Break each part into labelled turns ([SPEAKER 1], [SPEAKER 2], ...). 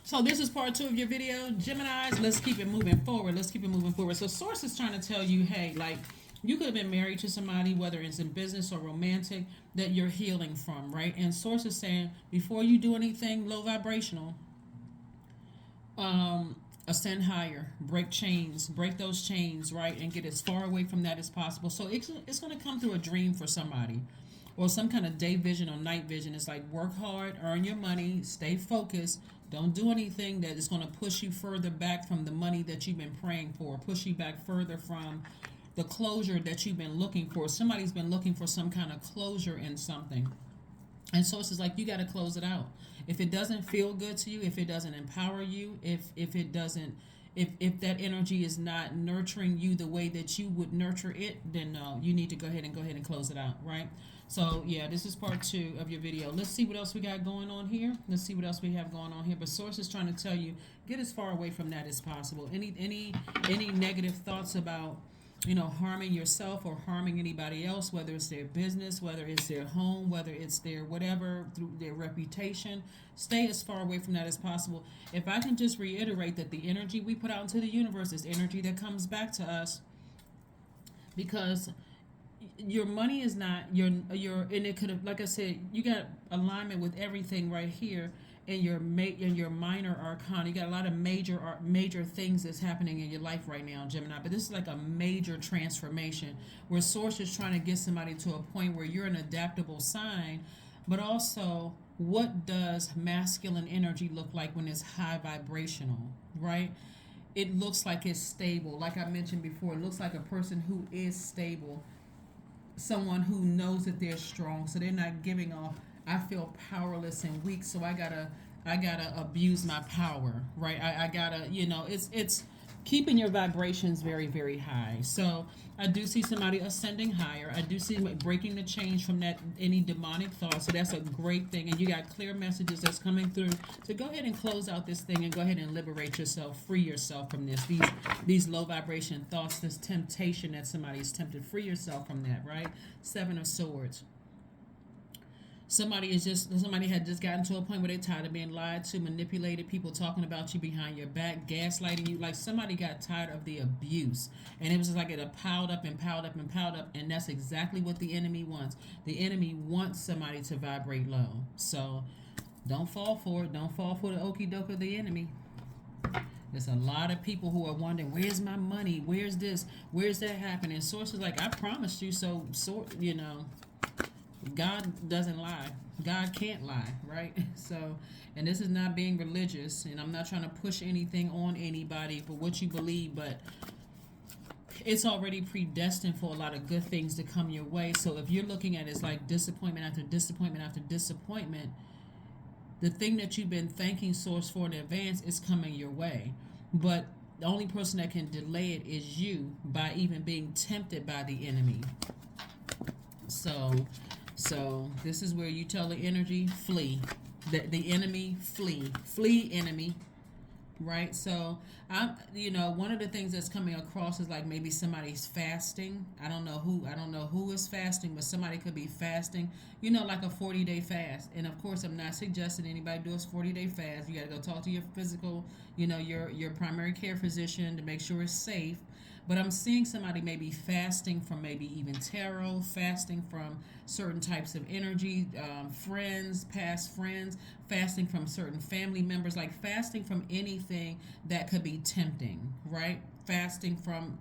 [SPEAKER 1] So this is part 2 of your video, Geminis. Let's keep it moving forward. Let's keep it moving forward. So source is trying to tell you, hey, like you could have been married to somebody, whether it's in business or romantic, that you're healing from, right? And source is saying before you do anything low vibrational, ascend higher, break chains, break those chains, right, and get as far away from that as possible. So it's going to come through a dream for somebody, or some kind of day vision or night vision. It's like work hard, earn your money, stay focused. Don't do anything that is going to push you further back from the money that you've been praying for, push you back further from the closure that you've been looking for. Somebody's been looking for some kind of closure in something. And so it's just like you got to close it out. If it doesn't feel good to you, if it doesn't empower you, if it doesn't, if that energy is not nurturing you the way that you would nurture it, then no, you need to go ahead and close it out, right? So yeah, this is part 2 of your video. Let's see what else we got going on here. Let's see what else we have going on here. But source is trying to tell you, get as far away from that as possible. Any negative thoughts about harming yourself or harming anybody else, whether it's their business, whether it's their home, whether it's their whatever, through their reputation, stay as far away from that as possible. If I can just reiterate that the energy we put out into the universe is energy that comes back to us, because your money is not your and it could have, like I said, you got alignment with everything right here in your minor arcana. You got a lot of major things that's happening in your life right now, Gemini. But this is like a major transformation where source is trying to get somebody to a point where you're an adaptable sign, but also what does masculine energy look like when it's high vibrational, right? It looks like it's stable. Like I mentioned before, it looks like a person who is stable, someone who knows that they're strong, so they're not giving off, I feel powerless and weak, so I gotta abuse my power, right? I gotta, it's keeping your vibrations very, very high. So I do see somebody ascending higher. I do see breaking the change from that any demonic thought. So that's a great thing. And you got clear messages that's coming through to go ahead and close out this thing and go ahead and liberate yourself, free yourself from these low vibration thoughts, this temptation that somebody's tempted. Free yourself from that, right? 7 of Swords. Somebody had just gotten to a point where they're tired of being lied to, manipulated, people talking about you behind your back, gaslighting you. Like somebody got tired of the abuse, and it was just like it had piled up and piled up and piled up. And that's exactly what the enemy wants. The enemy wants somebody to vibrate low. So don't fall for it. Don't fall for the okie doke of the enemy. There's a lot of people who are wondering, where's my money? Where's this? Where's that happening? Sources like, I promised you. So God doesn't lie. God can't lie, right? So, and this is not being religious, and I'm not trying to push anything on anybody for what you believe, but it's already predestined for a lot of good things to come your way. So if you're looking at it as like disappointment after disappointment after disappointment, the thing that you've been thanking Source for in advance is coming your way. But the only person that can delay it is you, by even being tempted by the enemy. So this is where you tell the energy, flee. The enemy, flee enemy, right? So one of the things that's coming across is like maybe somebody's fasting. I don't know who is fasting, but somebody could be fasting, like a 40-day fast. And of course, I'm not suggesting anybody do a 40-day fast. You got to go talk to your physical, your primary care physician to make sure it's safe. But I'm seeing somebody maybe fasting from maybe even tarot, fasting from certain types of energy, friends, past friends, fasting from certain family members, like fasting from anything that could be tempting, right? Fasting from,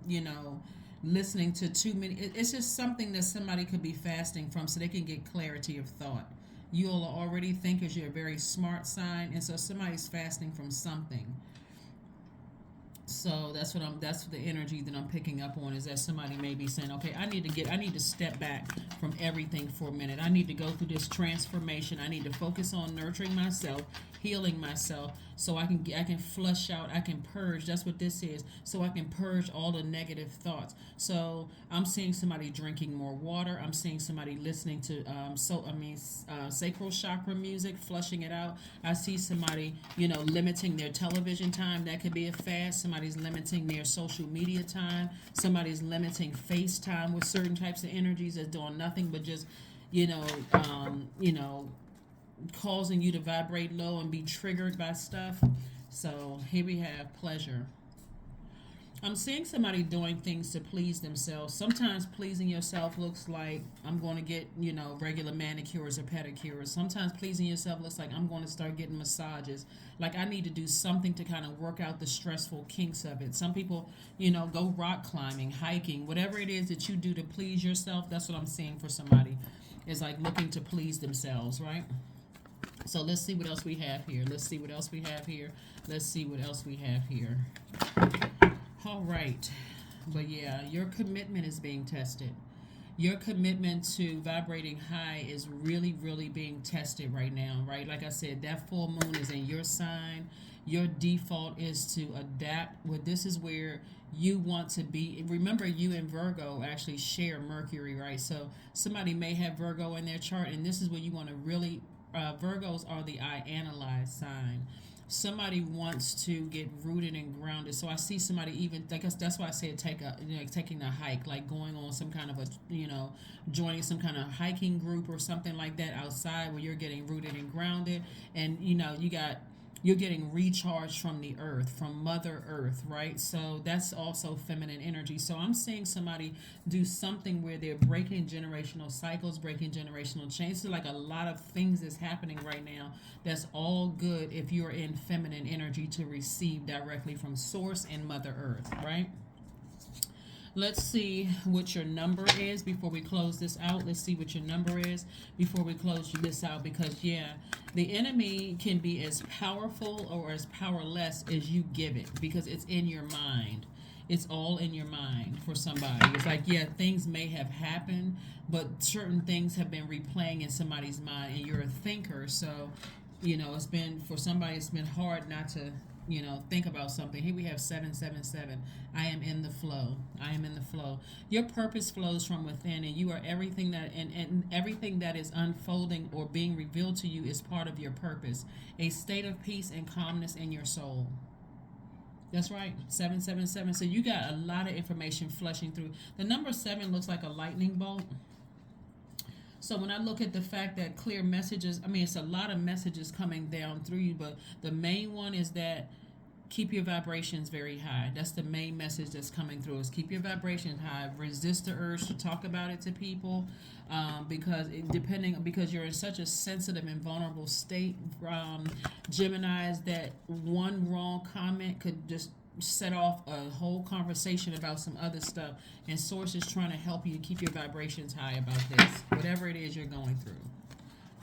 [SPEAKER 1] listening to too many. It's just something that somebody could be fasting from so they can get clarity of thought. You'll already think as you're a very smart sign, and so somebody's fasting from something. So that's the energy that I'm picking up on, is that somebody may be saying, okay, I need to step back from everything for a minute. I need to go through this transformation. I need to focus on nurturing myself, healing myself, so I can flush out, I can purge. That's what this is. So I can purge all the negative thoughts. So I'm seeing somebody drinking more water. I'm seeing somebody listening to sacral chakra music, flushing it out. I see somebody, limiting their television time. That could be a fast. Somebody's limiting their social media time. Somebody's limiting FaceTime with certain types of energies that's doing nothing but just, causing you to vibrate low and be triggered by stuff. So here we have pleasure. I'm seeing somebody doing things to please themselves. Sometimes pleasing yourself looks like I'm going to get, regular manicures or pedicures. Sometimes pleasing yourself looks like I'm going to start getting massages. Like I need to do something to kind of work out the stressful kinks of it. Some people, go rock climbing, hiking, whatever it is that you do to please yourself. That's what I'm seeing for somebody. Is like looking to please themselves, right? So let's see what else we have here. Let's see what else we have here. Let's see what else we have here. All right. But yeah, your commitment is being tested. Your commitment to vibrating high is really, really being tested right now, right? Like I said, that full moon is in your sign. Your default is to adapt. Well, this is where you want to be. Remember, you and Virgo actually share Mercury, right? So somebody may have Virgo in their chart, and this is where you want to really, Virgos are the I analyze sign. Somebody wants to get rooted and grounded. So I see somebody, even I guess that's why I said taking a hike, like going on some kind of a joining some kind of hiking group or something like that outside, where you're getting rooted and grounded, and you're getting recharged from the earth, from Mother Earth, right? So that's also feminine energy. So I'm seeing somebody do something where they're breaking generational cycles, breaking generational chains. So like a lot of things is happening right now. That's all good if you're in feminine energy to receive directly from Source and Mother Earth, right? Let's see what your number is before we close this out. Let's see what your number is before we close this out, because the enemy can be as powerful or as powerless as you give it, because it's in your mind. It's all in your mind for somebody. It's like, things may have happened, but certain things have been replaying in somebody's mind, and you're a thinker. So, it's been hard not to think about something. Here we have 777. I am in the flow. I am in the flow. Your purpose flows from within, and you are everything that, and everything that is unfolding or being revealed to you is part of your purpose. A state of peace and calmness in your soul. That's right, 777. So you got a lot of information flushing through. The number 7 looks like a lightning bolt. So when I look at the fact that clear messages, it's a lot of messages coming down through you, but the main one is that keep your vibrations very high. That's the main message that's coming through, is keep your vibrations high. Resist the urge to talk about it to people, because you're in such a sensitive and vulnerable state. Geminis, that one wrong comment could just set off a whole conversation about some other stuff, and Source is trying to help you to keep your vibrations high about this, whatever it is you're going through.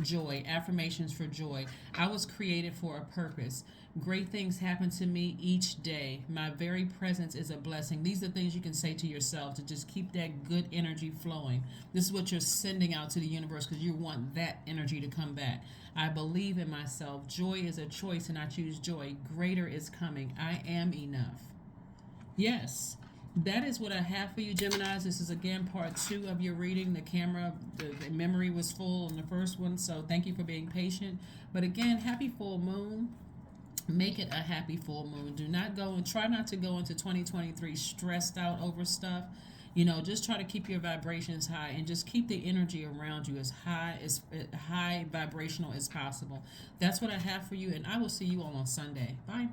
[SPEAKER 1] Joy, affirmations for joy. I was created for a purpose. Great things happen to me each day. My very presence is a blessing. These are things you can say to yourself to just keep that good energy flowing. This is what you're sending out to the universe, because you want that energy to come back. I believe in myself. Joy is a choice, and I choose joy. Greater is coming. I am enough. Yes. That is what I have for you, Geminis. This is again part 2 of your reading. The memory was full on the first one, so thank you for being patient. But again, happy full moon. Make it a happy full moon. Try not to go into 2023 stressed out over stuff. Just try to keep your vibrations high, and just keep the energy around you as high vibrational as possible. That's what I have for you, and I will see you all on Sunday. Bye.